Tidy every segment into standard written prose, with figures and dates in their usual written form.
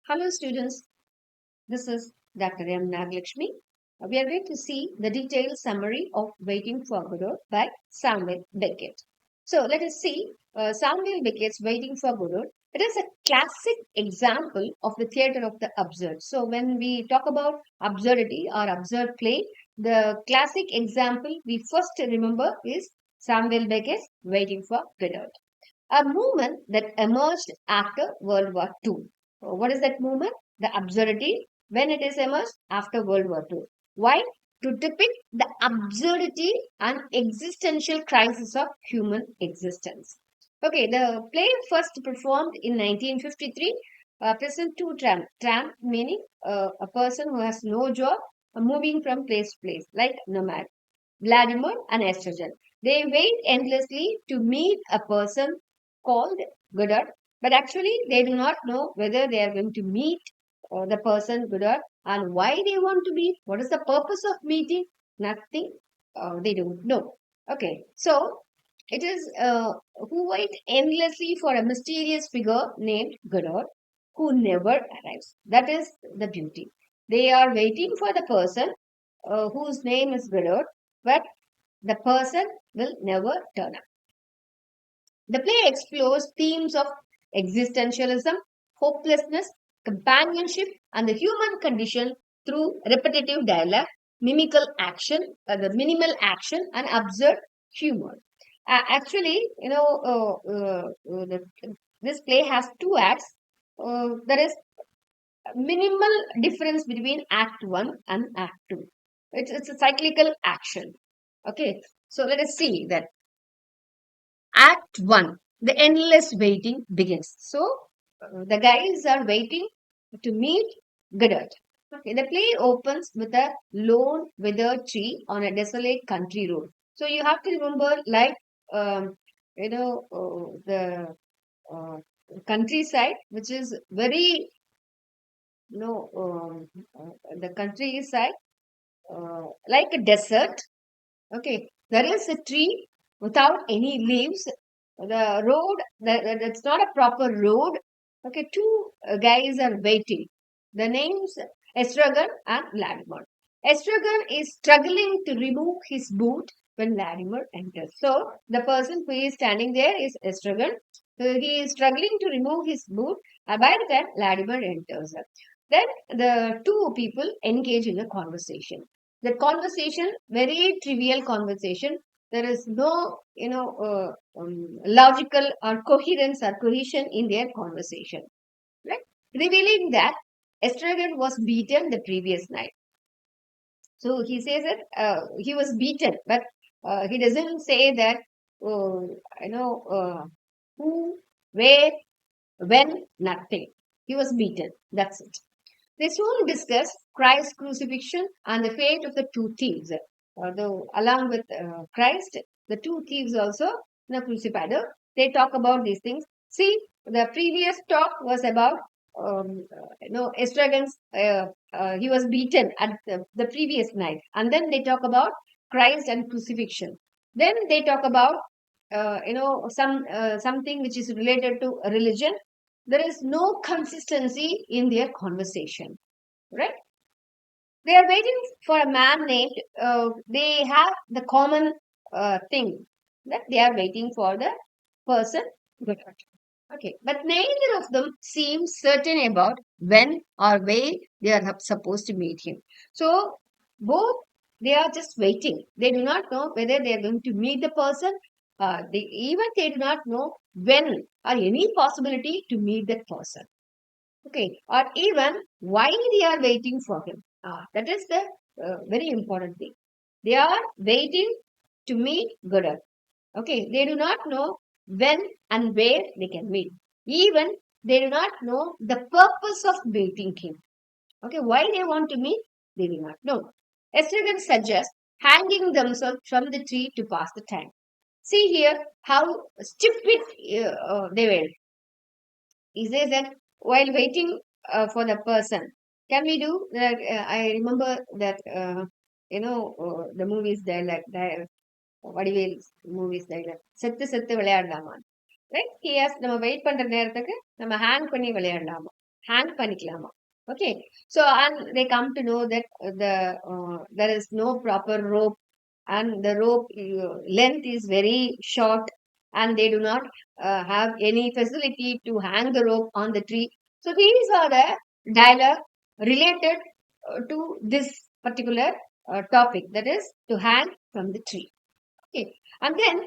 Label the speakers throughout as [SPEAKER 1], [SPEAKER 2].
[SPEAKER 1] Hello students, this is Dr. M. Naglakshmi. We are going to see the detailed summary of Waiting for Godot by Samuel Beckett. So let us see Samuel Beckett's Waiting for Godot. It is a classic example of the theater of the absurd. So when we talk about absurdity or absurd play, the classic example we first remember is Samuel Beckett's Waiting for Godot, a movement that emerged after World War II. What is that movement? The absurdity when it is emerged after World War II. Why? To depict the absurdity and existential crisis of human existence. Okay, the play first performed in 1953 present two tramp meaning a person who has no job moving from place to place like nomad. Vladimir and estrogen. They wait endlessly to meet a person called Godot, but actually they do not know whether they are going to meet the person Godot and why they want to meet. What is the purpose of meeting? Nothing. They don't know. Okay, so it is who wait endlessly for a mysterious figure named Godot who never arrives. That is the beauty. They are waiting for the person whose name is Godot, but the person will never turn up. The play explores themes of existentialism, hopelessness, companionship, and the human condition through repetitive dialogue, the minimal action, and absurd humor. Actually, this play has two acts. There is minimal difference between Act 1 and Act 2. It's a cyclical action. Okay, so let us see that Act 1, the endless waiting begins. So the guys are waiting to meet Godot. Okay, the play opens with a lone withered tree on a desolate country road. So you have to remember, like, um, the uh, countryside, which is very, the countryside, like a desert. Okay, there is a tree without any leaves. The road, that's not a proper road. Okay, two guys are waiting. The names Estragon and Latimer. Estragon is struggling to remove his boot when Latimer enters. So the person who is standing there is Estragon. So he is struggling to remove his boot. And by the time Latimer enters, then the two people engage in a conversation. The conversation, very trivial conversation. There is no, logical or coherence or cohesion in their conversation. Right? Revealing that Estragon was beaten the previous night. So he says that he was beaten, but he doesn't say that, who, where, when, nothing. He was beaten. That's it. They soon discuss Christ's crucifixion and the fate of the two thieves. Although, along with Christ, the two thieves also crucified. They talk about these things. See, the previous talk was about, Estragon's. He was beaten at the previous night, and then they talk about Christ and crucifixion. Then they talk about, something which is related to religion. There is no consistency in their conversation, right? They are waiting for a man named, they have the common thing that they are waiting for the person. Okay, but neither of them seems certain about when or where they are supposed to meet him. So both, they are just waiting. They do not know whether they are going to meet the person. They do not know when or any possibility to meet that person. Okay, or even why they are waiting for him. That is the very important thing. They are waiting to meet Godot. Okay, they do not know when and where they can meet. Even they do not know the purpose of meeting him. Okay, why they want to meet, they do not know. Estragon suggests hanging themselves from the tree to pass the time. See here how stupid they were. He says that while waiting for the person, can we do that? I remember that, the movies dialogue, Vadivel movies dialogue செத்து செத்து விளையாடலாமா, right? He has, நம்ம wait பண்ற நேரத்துக்கு நம்ம hang பண்ணி விளையாடலாமா. hang Paniklama. Okay, so and they come to know that there is no proper rope, and the rope length is very short, and they do not have any facility to hang the rope on the tree. So these are the dialogue related to this particular topic, that is to hang from the tree. Okay, and then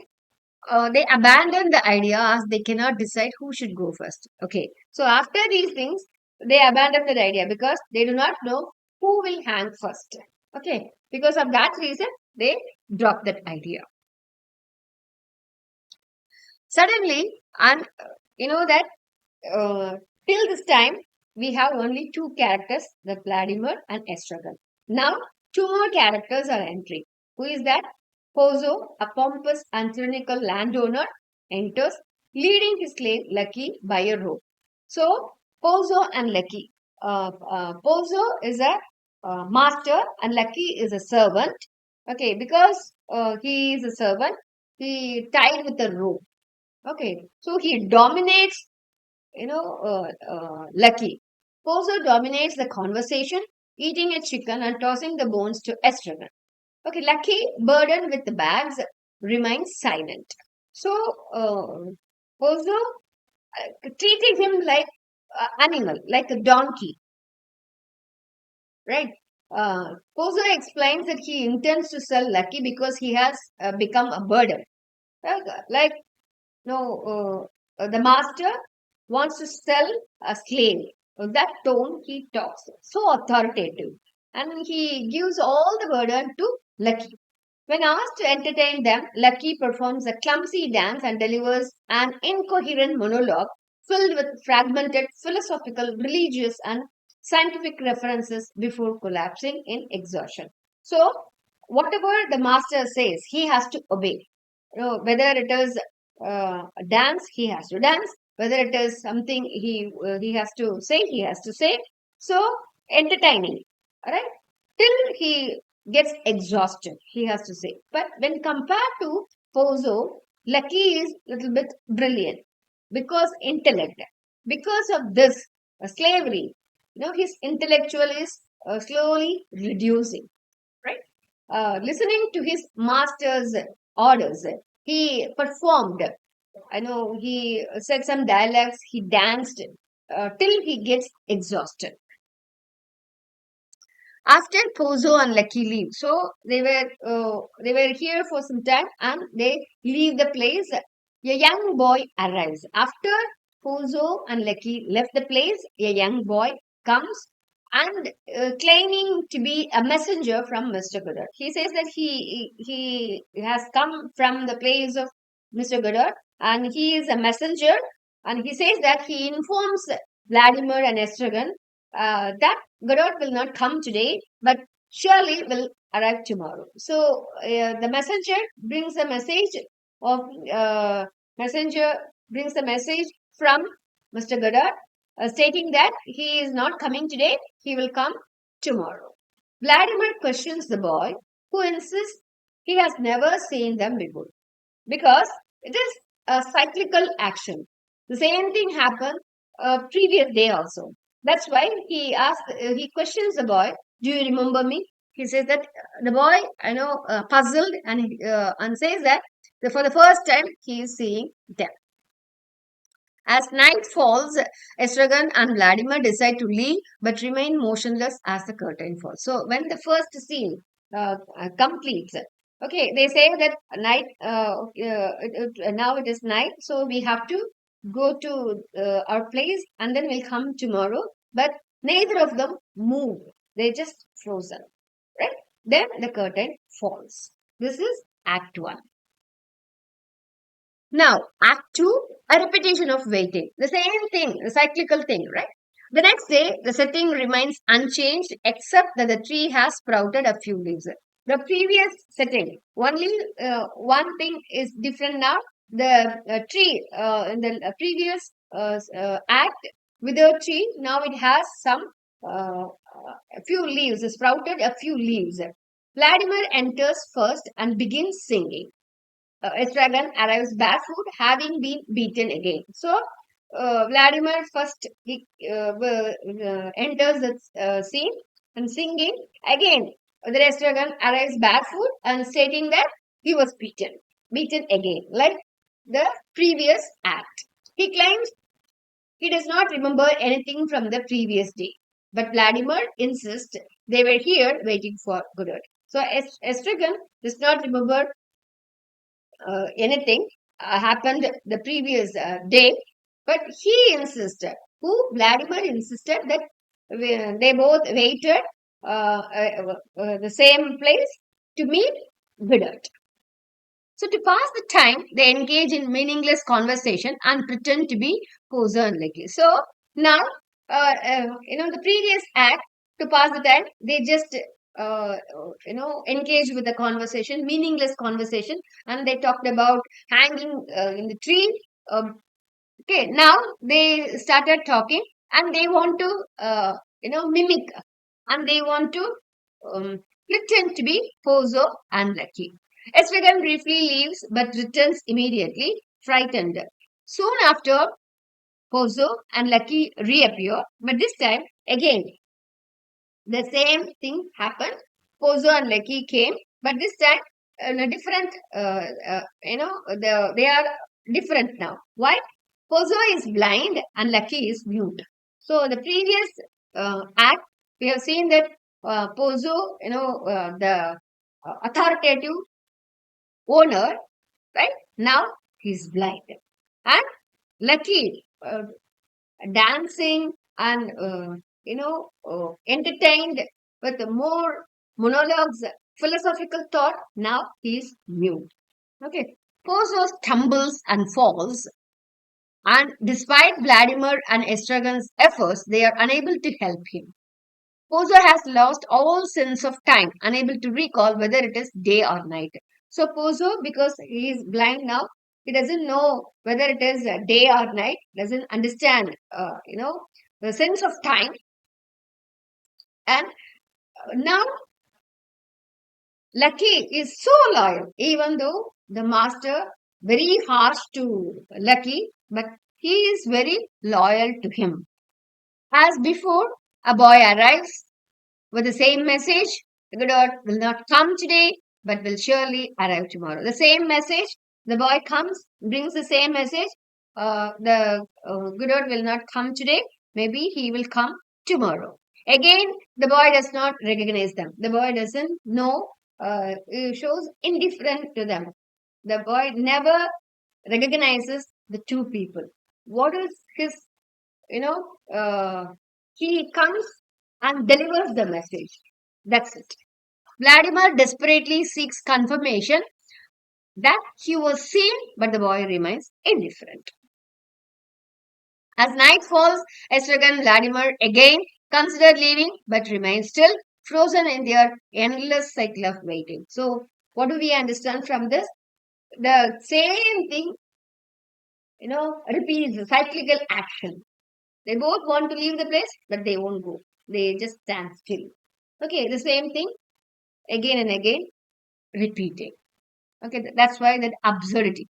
[SPEAKER 1] they abandon the idea as they cannot decide who should go first. Okay, so after these things, they abandon the idea because they do not know who will hang first. Okay, because of that reason, they drop that idea. Suddenly, and you know that uh, till this time, we have only two characters, the Vladimir and Estragon. Now, two more characters are entering. Who is that? Pozo, a pompous and tyrannical landowner, enters, leading his slave Lucky by a rope. So, Pozo and Lucky. Pozo is a master and Lucky is a servant. Okay, because he is a servant, he tied with a rope. Okay, so he dominates, Lucky. Pozo dominates the conversation, eating a chicken and tossing the bones to Estragon. Okay, Lucky, burdened with the bags, remains silent. So, Pozo treating him like animal, like a donkey, right? Pozo explains that he intends to sell Lucky because he has become a burden. Like no, the master wants to sell a slave. That tone he talks so authoritative, and he gives all the burden to Lucky. When asked to entertain them, Lucky performs a clumsy dance and delivers an incoherent monologue filled with fragmented philosophical, religious, and scientific references before collapsing in exhaustion. So, whatever the master says, he has to obey. Whether it is a dance, he has to dance. Whether it is something he has to say, he has to say. So, entertaining, all right? Till he gets exhausted, he has to say. But when compared to Pozo, Lucky is a little bit brilliant because intellect. Because of this slavery, his intellectual is slowly reducing, right? Listening to his master's orders, he performed. I know he said some dialogues, he danced till he gets exhausted. After Pozo and Lucky leave, so they were here for some time and they leave the place. A young boy arrives. After Pozo and Lucky left the place, a young boy comes and claiming to be a messenger from Mr. Godot. He says that he has come from the place of Mr. Godot and he is a messenger, and he says that he informs Vladimir and Estragon that Godot will not come today, but surely will arrive tomorrow. So the of messenger brings a message from Mr. Godot, stating that he is not coming today, he will come tomorrow. Vladimir questions the boy, who insists he has never seen them before because it is a cyclical action. The same thing happened previous day also. That's why he questions the boy, "Do you remember me?" He says that the boy, puzzled and says that for the first time he is seeing them. As night falls, Estragon and Vladimir decide to leave but remain motionless as the curtain falls. So, when the first scene completes, okay, they say that night, now it is night, so we have to go to our place and then we'll come tomorrow. But neither of them move, they just frozen, right? Then the curtain falls. This is Act 1. Now, Act 2, a repetition of waiting. The same thing, the cyclical thing, right? The next day, the setting remains unchanged except that the tree has sprouted a few leaves. The previous setting, only one thing is different now. The tree in the previous act, withered tree, now it has some a few leaves, sprouted a few leaves. Vladimir enters first and begins singing. Estragon arrives barefoot, having been beaten again. So Vladimir first enters the scene and singing. Again, the restaurant arrives barefoot and stating that he was beaten again, like the previous act. He claims he does not remember anything from the previous day, but Vladimir insists they were here waiting for Godot. So Estragon does not remember anything happened the previous day, but he insisted, Vladimir insisted that they both waited the same place to meet Godot. So to pass the time, they engage in meaningless conversation and pretend to be Poser and Lucky. So now, the previous act, to pass the time, they just engage with the conversation, meaningless conversation, and they talked about hanging in the tree. Okay, now they started talking, and they want to mimic, and they want to um, pretend to be Pozo and Lucky. Esvegan briefly leaves but returns immediately, frightened. Soon after, Pozo and Lucky reappear, but this time again the same thing happened. Pozo and Lucky came, but this time in a different, they are different now. Why? Pozo is blind and Lucky is mute. So the previous act, we have seen that Pozo, the authoritative owner, right? Now he's blind. And Lucky, dancing and entertained with more monologues, philosophical thought. Now he's mute. Okay. Pozo stumbles and falls, and despite Vladimir and Estragon's efforts, they are unable to help him. Pozo has lost all sense of time, unable to recall whether it is day or night. So Pozo, because he is blind now, he doesn't know whether it is day or night, doesn't understand, the sense of time. And now Lucky is so loyal, even though the master very harsh to Lucky, but he is very loyal to him. As before, a boy arrives with the same message. Godot will not come today, but will surely arrive tomorrow. The same message. The boy comes, brings the same message. The Godot will not come today. Maybe he will come tomorrow. Again, the boy does not recognize them. The boy doesn't know. He shows indifferent to them. The boy never recognizes the two people. What is his, you know, he comes and delivers the message. That's it. Vladimir desperately seeks confirmation that he was seen, but the boy remains indifferent. As night falls, Estragon and Vladimir again consider leaving, but remain still frozen in their endless cycle of waiting. So, what do we understand from this? The same thing, repeats, cyclical action. They both want to leave the place, but they won't go. They just stand still. Okay, the same thing again and again, repeating. Okay, that's why that absurdity.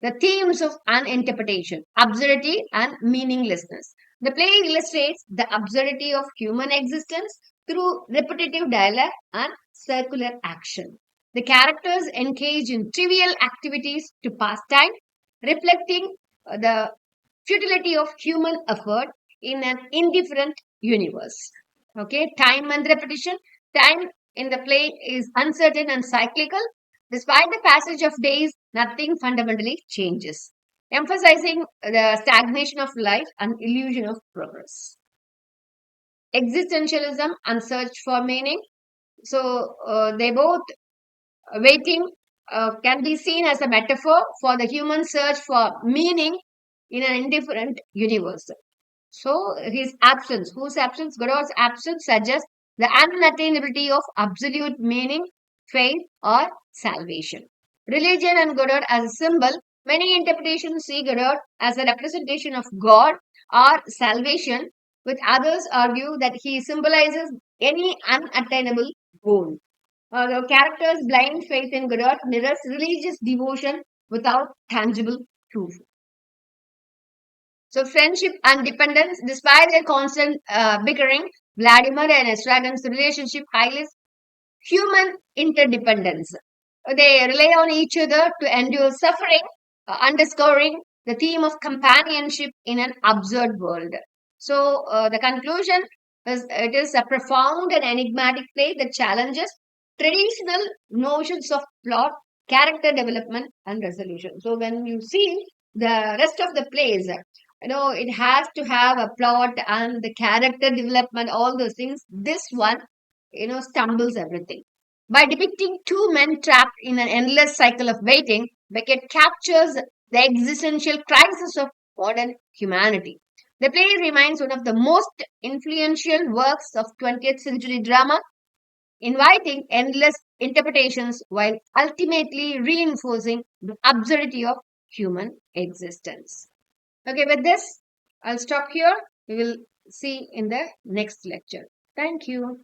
[SPEAKER 1] The themes of uninterpretation, absurdity and meaninglessness. The play illustrates the absurdity of human existence through repetitive dialogue and circular action. The characters engage in trivial activities to pass time, reflecting the futility of human effort in an indifferent universe. Okay, time and repetition. Time in the play is uncertain and cyclical. Despite the passage of days, nothing fundamentally changes, emphasizing the stagnation of life and illusion of progress. Existentialism and search for meaning. So they both waiting can be seen as a metaphor for the human search for meaning in an indifferent universe. So his absence, whose absence? Godot's absence suggests the unattainability of absolute meaning, faith, or salvation. Religion and Godot as a symbol. Many interpretations see Godot as a representation of God or salvation, with others argue that he symbolizes any unattainable goal. The character's blind faith in Godot mirrors religious devotion without tangible proof. So, friendship and dependence, despite their constant bickering, Vladimir and Estragon's relationship highlights human interdependence. They rely on each other to endure suffering, underscoring the theme of companionship in an absurd world. So, the conclusion is it is a profound and enigmatic play that challenges traditional notions of plot, character development, and resolution. So, when you see the rest of the plays, it has to have a plot and the character development, all those things. This one stumbles everything. By depicting two men trapped in an endless cycle of waiting, Beckett captures the existential crisis of modern humanity. The play remains one of the most influential works of 20th century drama, inviting endless interpretations while ultimately reinforcing the absurdity of human existence. Okay, with this, I'll stop here. We will see in the next lecture. Thank you.